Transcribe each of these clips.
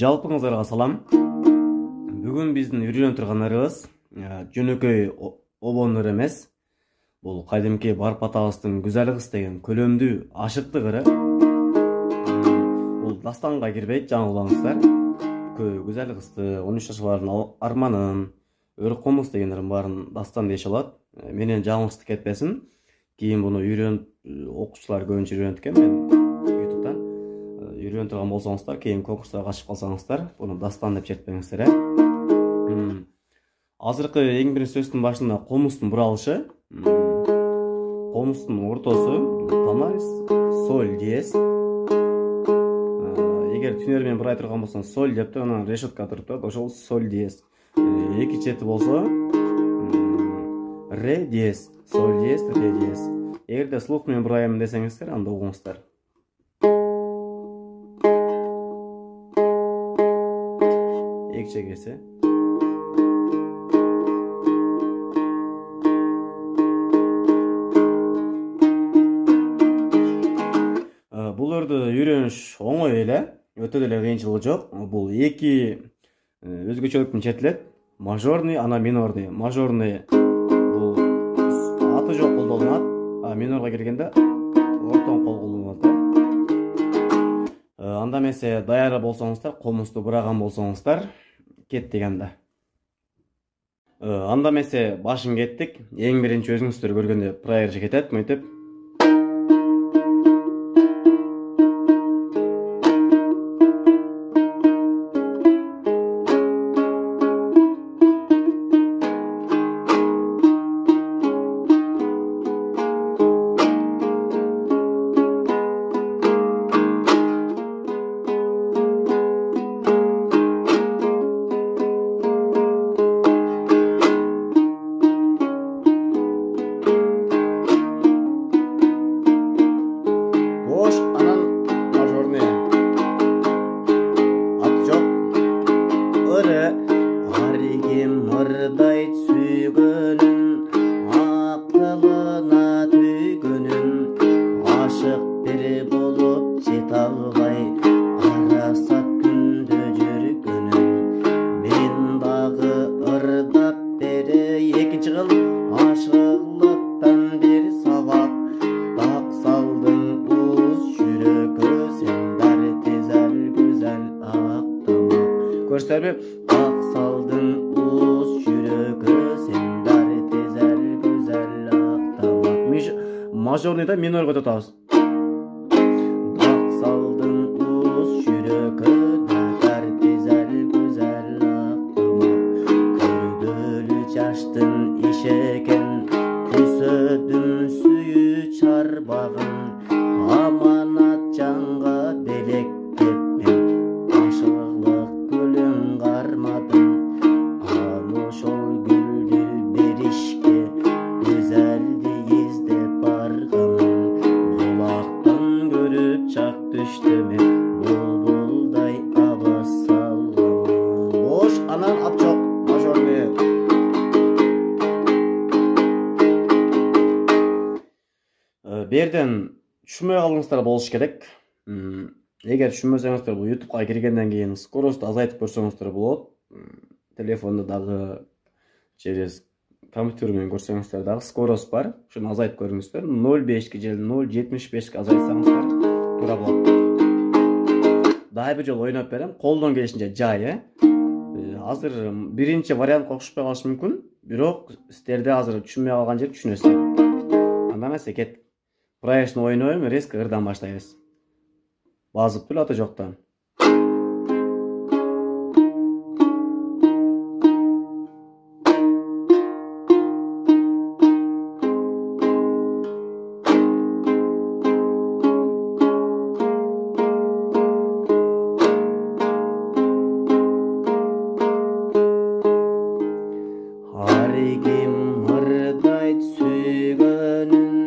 Жалпыңыздарга салам. Бүгүн биздин үйрөнүп тургандарыбыз жөнөкөй обонур эмес. Бул кайдимки барып атабыздын Güzel кыз деген көлөмдүү ашыктык ыры. Бул дастанга кирбейт, жаңылбаңыздар. Güzel кызды, 13 жаштагылардын арманын, өрүк комуз дегендердин баарын дастан деши алат. Менен жаңылыштык кетпесин. Кийин буну үйрөнүп окуучулар көбүнчө үйрөнөт экен. Мен YouTube'дан үйрөнүп турган болсоңуздар, кийин конкурска катышып калсаңыздар, буну дастан деп чертпеңиздер. Азыркы эң биринчи сөздүн башында комуздун буралышы. Комуздун ортосу тональс соль диез. Эгер түнөр менен бурай турган болсоң соль деп анан решетка туруп турат, ошол соль диез. Эки чети болсо ре диез, соль диез, ре диез. Эгерде слух менен бурайм десеңиздер, анда угуңуздар. Эки чегеси. Бул өрдү үйрөнүш оңой эле, өтө деле кыйынчылыгы жок. Бул эки өзгөчөлүктүн четилет. Мажорный, ана минорный. Мажорный бул аты жок колдонулат, а минорго киргенде ортон кол колдонулат. Анда эмесе даяр болсоңуздар, комузду бураган болсоңуздар, кеттик анда. Анда эмесе башын кеттик. Эң биринчи өзүңүздөр көргөндө проигрыш кетет, мынтип. Мырдай сүйгөнүн, акылына түйгөнүн, ашык бири болуп жете албай, арасат күндө жүргөнүн. Мен дагы ырдап бере экинчи кыл ашыктан бир сабак. Так салдың уз жүрөгө сен баары тезел güzel актамак. Көрсөтөрбү? Так салдың уз жүрөгө сен баары тезел güzel актамак. Мажорныйда минорго татабыз. Так салдың уз жүрөгө баары тезел güzel актамак. Көрдөлү жаштын иши экен, күсөдүм сүйүү чарбагын, аманат жанга белектеп мен ашыклык көлөң кармадым. Ошол гүлдү беришке güzelди издеп барганмын. Булактан көрүп чак түштүмө, булбулдай абас салганмын. Бош, анан ат жок, мажорный. Берден түшүнбөй калдыңыздар болуш керек. Эгер түшүнбөсөңүздөр, бул YouTube'га киргенден кийин скоросту азайтып көрсөңүздөр болот. Телефонда дагы через компьютер менен көрсөңүздөр дагы скорост бар. Ошону азайтып көрүңүздөр. 0.5 же 0.75 азайтсаңыздар туура болот. Дагы бир жолу ойноп берем. Колдон келишинче жай, Азыр биринчи вариантка окшошпой калышы мүмкүн, бирок сиздерде азыр түшүнбөй калган жер түшүнөсүздөр. Анда эмесе кет. Проигрышны ойнойм, резко ырдан баштайбыз. Базып тур аты жоктон. Мырдай сүйгөнүн,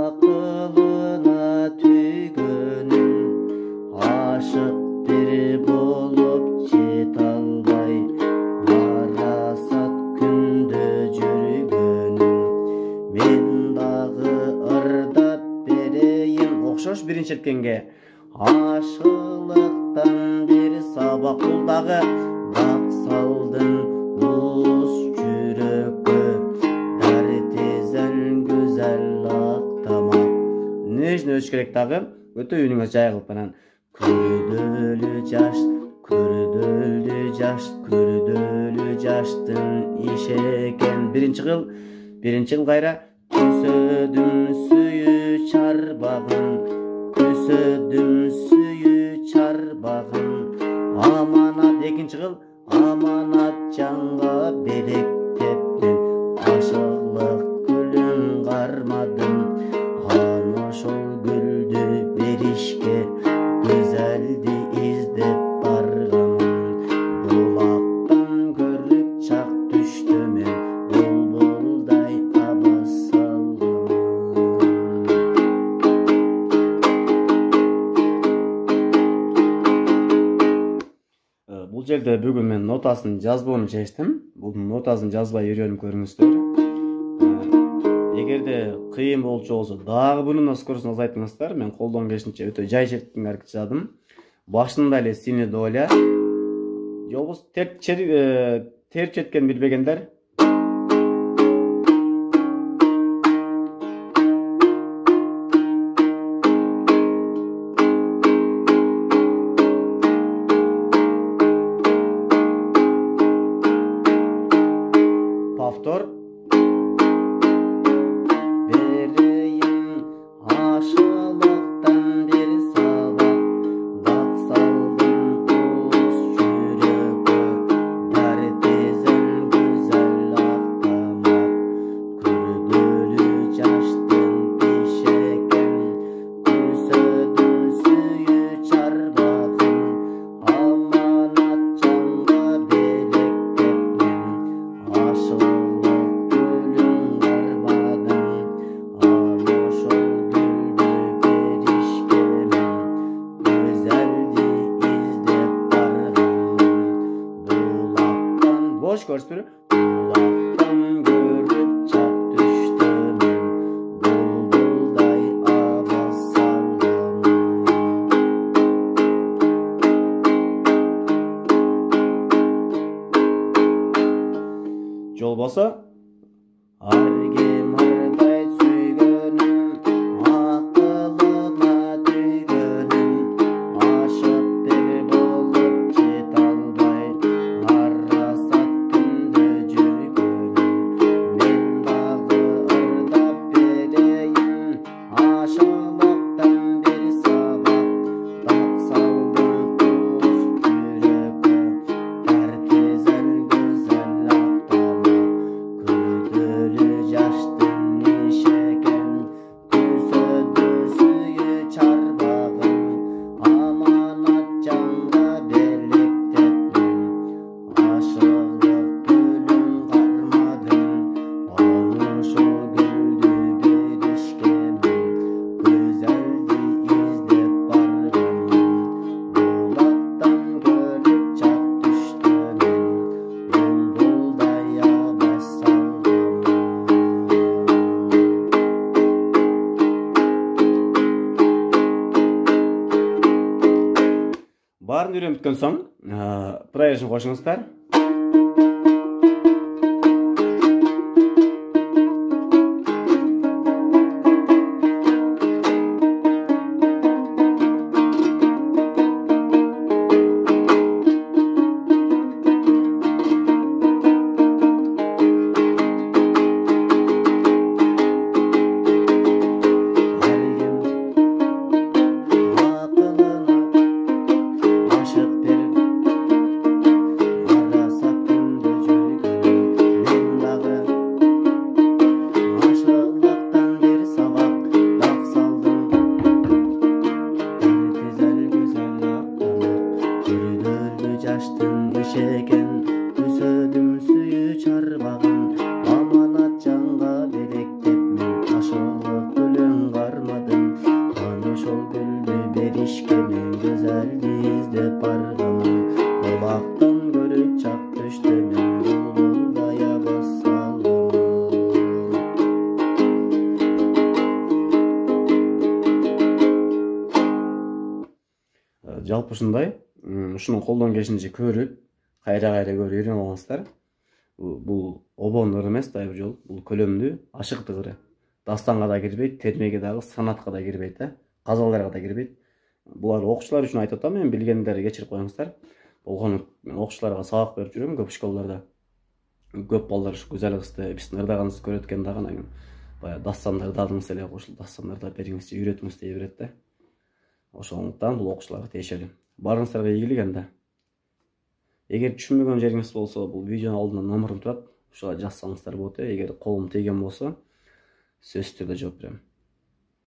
акылына түйгөнүн, ашык бири болуп жете албай, арасат күндө жүргөнүн. Мен дагы ырдап берейин, окшош биринчи эрткенге. Ашылык Bulактан бери сабак булдагы бак салдың уз жүрөккө дәрт эзен güzel актамак. Не үчүн өчүш керек дагы? Өтө үнүңө жай кылып анан көрдөлү жаш, көрдөлү жаш, көрдөлү жаштын иши экен. Биринчи кыл кайра күсөдүм сүйүү чарбагын, күсөдүм сүйүү чарбагын. Аманат экинчи кыл аманат жанга белектеп мен ашыклык гүлүн кармадым. Аны ошол гүлдү беришке güzeldi издеп барганмын. Булактан көрүп чак түштү мен булбулдай абас салгам. Бул жерде бүгүн мен нотасын жазбоону чечтим. Бул нотасын жазбай үйрөнүп көрүңүздөр. Эгерде кыйын болчу болсо дагы бунун скоростун азайтыңыздар. Мен колдон келишинче өтө жай чечкенге аракет жасадым. Башында эле сини доля. Же болбосо терip четкен билбегендер. Повтор. Boş görüntü. Bulaktan görüp çak düştü men bulbulday abas saldım. Жол болсо аргем арбай сүйгөнүм акылына түйгөнүм ашык бир болуп жете албай арасат күндө жүргөнүм мен дагы ырдап берейин ашалактан бир сабак так салдым уз жүрөккө дәрт эзен güzel актамак көрдөлү жаштын иши экен күсөдүм сүйүү чарбагын аманат жанга белектеп мен ашыклык гүлүн кармадым аны ошол гүлдү беришке мен güzelди издеп барганмын булактан көрүп чак түштү мен булбулдай абас салгам. Баарын үйрөнүп бүткөн соң проежин кошуңуздар. Жалпы ушундай. ушуну колдон келишинче көрүп, кайра көрүп үйрөнүп алыңыздар. Бул обондор эмес да бир жол, бул көлөмдүү, ашыктыгыры. Дастанга да кирбейт, термеге дагы, санатка да кирбейт, казаларга да кирбейт. Булар окуучулар үчүн айтып атам, мен билгендерди кечирип коюңуздар. Болгону мен окуучуларга сабак берип жүрөм көп школаларда. Көп балдар ушу гүзел кызды биздин ырдагыбызды көрөт экен дагы, анан баягы дастанды ырдадыңыз эле, ушул дастандарда бериңизчи, үйрөтүңүз дей берет да. Ошондуктан бул окуучуларга тиешелүү. Барыңыздарга ийгилик энди. Эгер түшүнбөгөн жериңиз болсо, бул видеонун алдында номерим турат. Ушуга жазсаңыздар болот. Эгер колум тийген болсо, сөзсүз түрдө жооп берем.